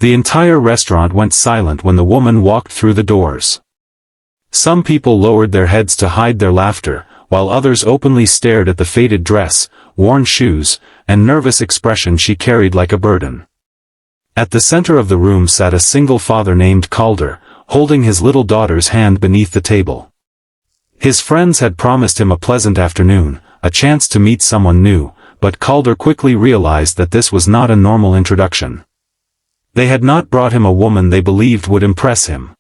The entire restaurant went silent when the woman walked through the doors. Some people lowered their heads to hide their laughter, while others openly stared at the faded dress, worn shoes, and nervous expression she carried like a burden. At the center of the room sat a single father named Calder, holding his little daughter's hand beneath the table. His friends had promised him a pleasant afternoon, a chance to meet someone new, but Calder quickly realized that this was not a normal introduction. They had not brought him a woman they believed would impress him.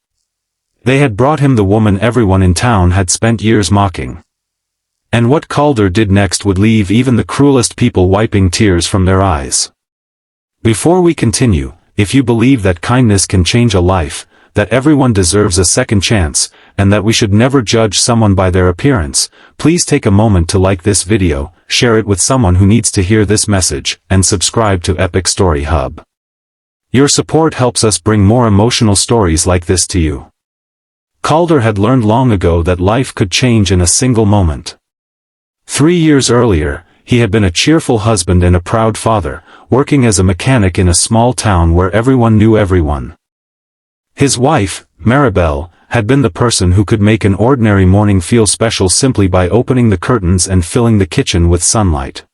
They had brought him the woman everyone in town had spent years mocking. And what Calder did next would leave even the cruelest people wiping tears from their eyes. Before we continue, if you believe that kindness can change a life, that everyone deserves a second chance, and that we should never judge someone by their appearance, please take a moment to like this video, share it with someone who needs to hear this message, and subscribe to Epic Story Hub. Your support helps us bring more emotional stories like this to you. Calder had learned long ago that life could change in a single moment. 3 years earlier, he had been a cheerful husband and a proud father, working as a mechanic in a small town where everyone knew everyone. His wife, Maribel, had been the person who could make an ordinary morning feel special simply by opening the curtains and filling the kitchen with sunlight.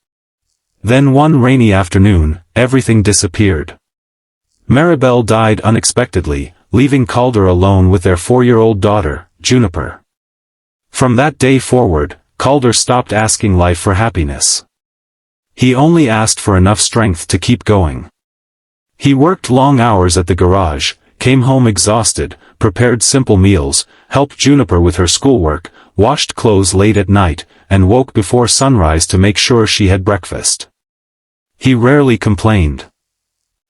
Then one rainy afternoon, everything disappeared. Maribel died unexpectedly, leaving Calder alone with their 4-year-old daughter, Juniper. From that day forward, Calder stopped asking life for happiness. He only asked for enough strength to keep going. He worked long hours at the garage, came home exhausted, prepared simple meals, helped Juniper with her schoolwork, washed clothes late at night, and woke before sunrise to make sure she had breakfast. He rarely complained.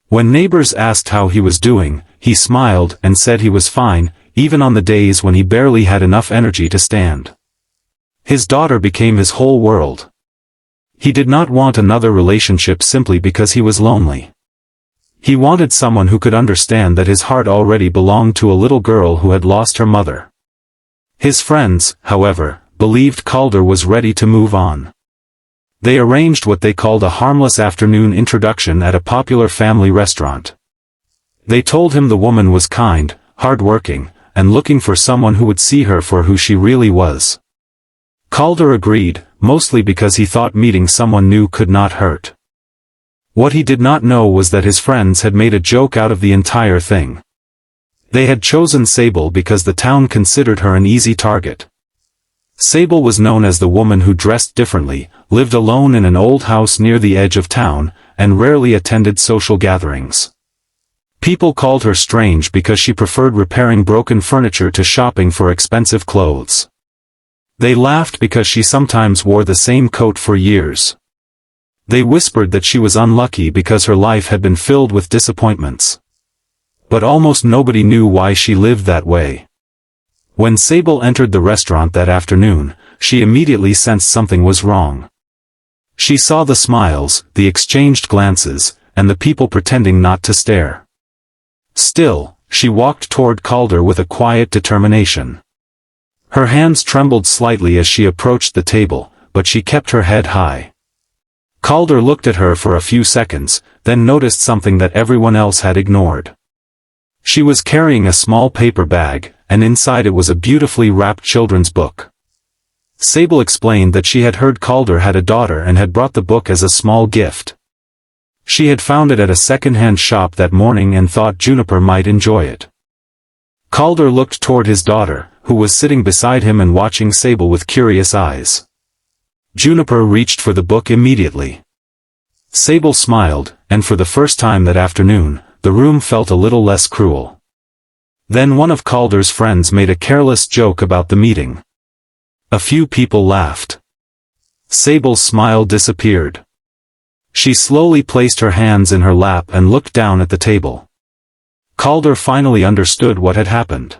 When neighbors asked how he was doing, he smiled and said he was fine, even on the days when he barely had enough energy to stand. His daughter became his whole world. He did not want another relationship simply because he was lonely. He wanted someone who could understand that his heart already belonged to a little girl who had lost her mother. His friends, however, believed Calder was ready to move on. They arranged what they called a harmless afternoon introduction at a popular family restaurant. They told him the woman was kind, hard-working, and looking for someone who would see her for who she really was. Calder agreed, mostly because he thought meeting someone new could not hurt. What he did not know was that his friends had made a joke out of the entire thing. They had chosen Sable because the town considered her an easy target. Sable was known as the woman who dressed differently, lived alone in an old house near the edge of town, and rarely attended social gatherings. People called her strange because she preferred repairing broken furniture to shopping for expensive clothes. They laughed because she sometimes wore the same coat for years. They whispered that she was unlucky because her life had been filled with disappointments. But almost nobody knew why she lived that way. When Sable entered the restaurant that afternoon, she immediately sensed something was wrong. She saw the smiles, the exchanged glances, and the people pretending not to stare. Still, she walked toward Calder with a quiet determination. Her hands trembled slightly as she approached the table, but she kept her head high. Calder looked at her for a few seconds, then noticed something that everyone else had ignored. She was carrying a small paper bag, and inside it was a beautifully wrapped children's book. Sable explained that she had heard Calder had a daughter and had brought the book as a small gift. She had found it at a second-hand shop that morning and thought Juniper might enjoy it. Calder looked toward his daughter, who was sitting beside him and watching Sable with curious eyes. Juniper reached for the book immediately. Sable smiled, and for the first time that afternoon, the room felt a little less cruel. Then one of Calder's friends made a careless joke about the meeting. A few people laughed. Sable's smile disappeared. She slowly placed her hands in her lap and looked down at the table. Calder finally understood what had happened.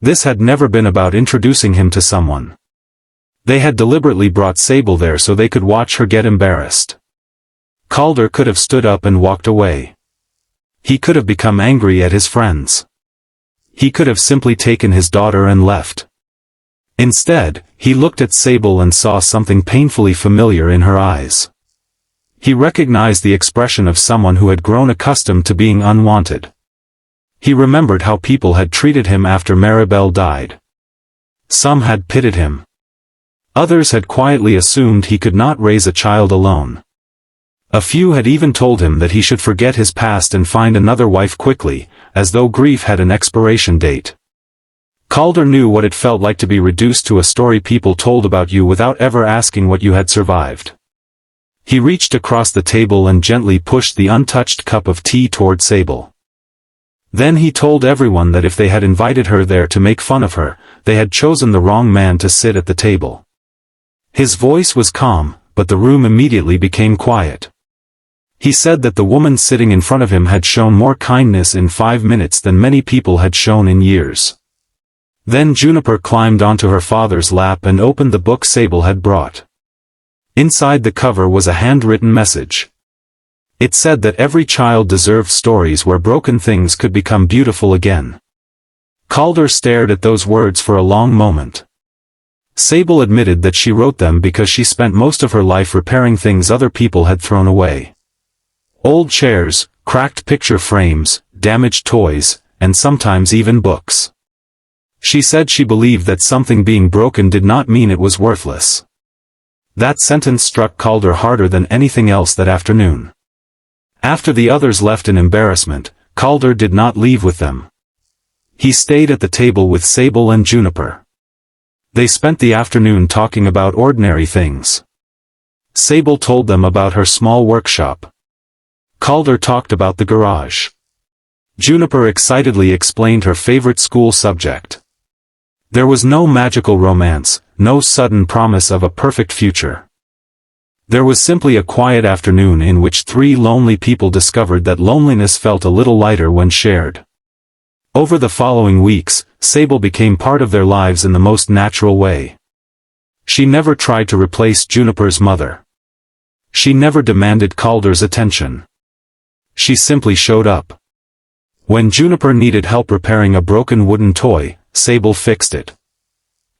This had never been about introducing him to someone. They had deliberately brought Sable there so they could watch her get embarrassed. Calder could have stood up and walked away. He could have become angry at his friends. He could have simply taken his daughter and left. Instead, he looked at Sable and saw something painfully familiar in her eyes. He recognized the expression of someone who had grown accustomed to being unwanted. He remembered how people had treated him after Maribel died. Some had pitied him. Others had quietly assumed he could not raise a child alone. A few had even told him that he should forget his past and find another wife quickly, as though grief had an expiration date. Calder knew what it felt like to be reduced to a story people told about you without ever asking what you had survived. He reached across the table and gently pushed the untouched cup of tea toward Sable. Then he told everyone that if they had invited her there to make fun of her, they had chosen the wrong man to sit at the table. His voice was calm, but the room immediately became quiet. He said that the woman sitting in front of him had shown more kindness in 5 minutes than many people had shown in years. Then Juniper climbed onto her father's lap and opened the book Sable had brought. Inside the cover was a handwritten message. It said that every child deserved stories where broken things could become beautiful again. Calder stared at those words for a long moment. Sable admitted that she wrote them because she spent most of her life repairing things other people had thrown away. Old chairs, cracked picture frames, damaged toys, and sometimes even books. She said she believed that something being broken did not mean it was worthless. That sentence struck Calder harder than anything else that afternoon. After the others left in embarrassment, Calder did not leave with them. He stayed at the table with Sable and Juniper. They spent the afternoon talking about ordinary things. Sable told them about her small workshop. Calder talked about the garage. Juniper excitedly explained her favorite school subject. There was no magical romance, no sudden promise of a perfect future. There was simply a quiet afternoon in which 3 lonely people discovered that loneliness felt a little lighter when shared. Over the following weeks, Sable became part of their lives in the most natural way. She never tried to replace Juniper's mother. She never demanded Calder's attention. She simply showed up. When Juniper needed help repairing a broken wooden toy, Sable fixed it.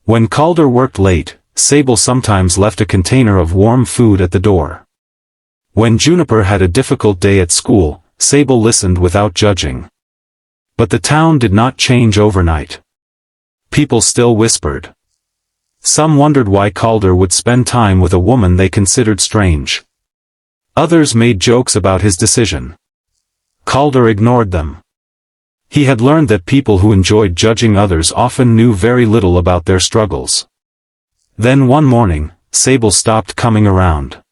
When Calder worked late, Sable sometimes left a container of warm food at the door. When Juniper had a difficult day at school, Sable listened without judging. But the town did not change overnight. People still whispered. Some wondered why Calder would spend time with a woman they considered strange. Others made jokes about his decision. Calder ignored them. He had learned that people who enjoyed judging others often knew very little about their struggles. Then one morning, Sable stopped coming around.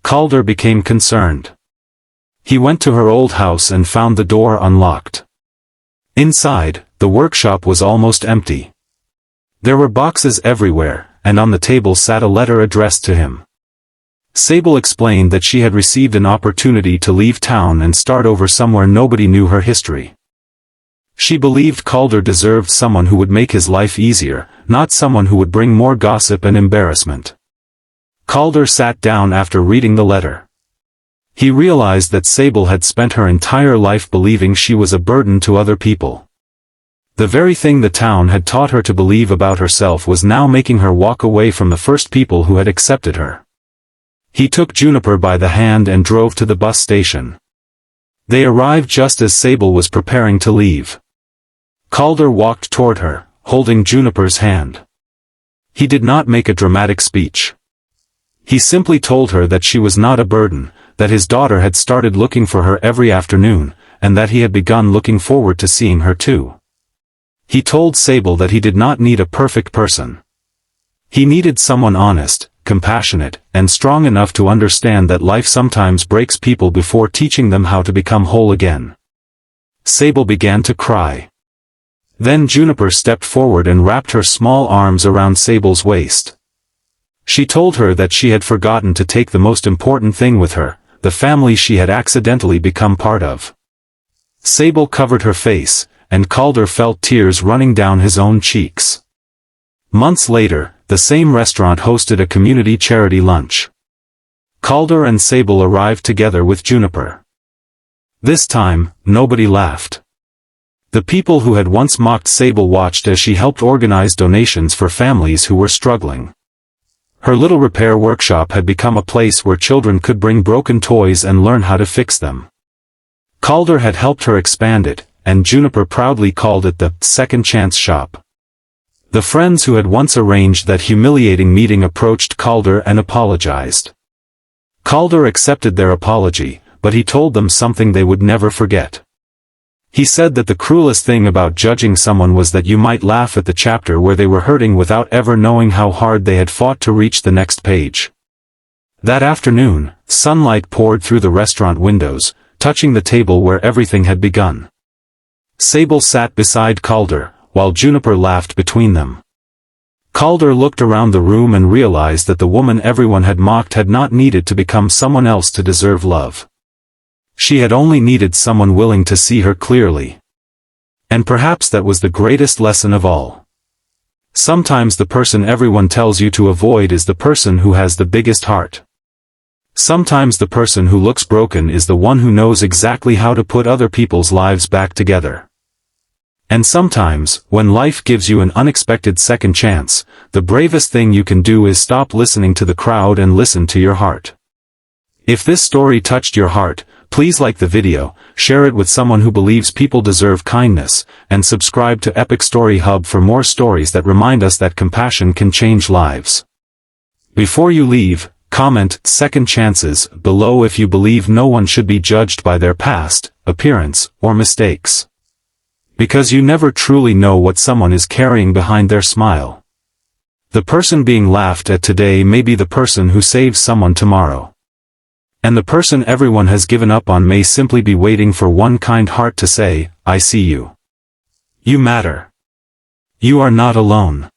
Calder became concerned. He went to her old house and found the door unlocked. Inside, the workshop was almost empty. There were boxes everywhere, and on the table sat a letter addressed to him. Sable explained that she had received an opportunity to leave town and start over somewhere nobody knew her history. She believed Calder deserved someone who would make his life easier, not someone who would bring more gossip and embarrassment. Calder sat down after reading the letter. He realized that Sable had spent her entire life believing she was a burden to other people. The very thing the town had taught her to believe about herself was now making her walk away from the first people who had accepted her. He took Juniper by the hand and drove to the bus station. They arrived just as Sable was preparing to leave. Calder walked toward her, holding Juniper's hand. He did not make a dramatic speech. He simply told her that she was not a burden, that his daughter had started looking for her every afternoon, and that he had begun looking forward to seeing her too. He told Sable that he did not need a perfect person. He needed someone honest, compassionate, and strong enough to understand that life sometimes breaks people before teaching them how to become whole again. Sable began to cry. Then Juniper stepped forward and wrapped her small arms around Sable's waist. She told her that she had forgotten to take the most important thing with her, the family she had accidentally become part of. Sable covered her face, and Calder felt tears running down his own cheeks. Months later, the same restaurant hosted a community charity lunch. Calder and Sable arrived together with Juniper. This time, nobody laughed. The people who had once mocked Sable watched as she helped organize donations for families who were struggling. Her little repair workshop had become a place where children could bring broken toys and learn how to fix them. Calder had helped her expand it, and Juniper proudly called it the second chance shop. The friends who had once arranged that humiliating meeting approached Calder and apologized. Calder accepted their apology, but he told them something they would never forget. He said that the cruelest thing about judging someone was that you might laugh at the chapter where they were hurting without ever knowing how hard they had fought to reach the next page. That afternoon, sunlight poured through the restaurant windows, touching the table where everything had begun. Sable sat beside Calder, while Juniper laughed between them. Calder looked around the room and realized that the woman everyone had mocked had not needed to become someone else to deserve love. She had only needed someone willing to see her clearly. And perhaps that was the greatest lesson of all. Sometimes the person everyone tells you to avoid is the person who has the biggest heart. Sometimes the person who looks broken is the one who knows exactly how to put other people's lives back together. And sometimes, when life gives you an unexpected second chance, the bravest thing you can do is stop listening to the crowd and listen to your heart. If this story touched your heart, please like the video, share it with someone who believes people deserve kindness, and subscribe to Epic Story Hub for more stories that remind us that compassion can change lives. Before you leave, comment "second chances" below if you believe no one should be judged by their past, appearance, or mistakes. Because you never truly know what someone is carrying behind their smile. The person being laughed at today may be the person who saves someone tomorrow. And the person everyone has given up on may simply be waiting for one kind heart to say, "I see you. You matter. You are not alone."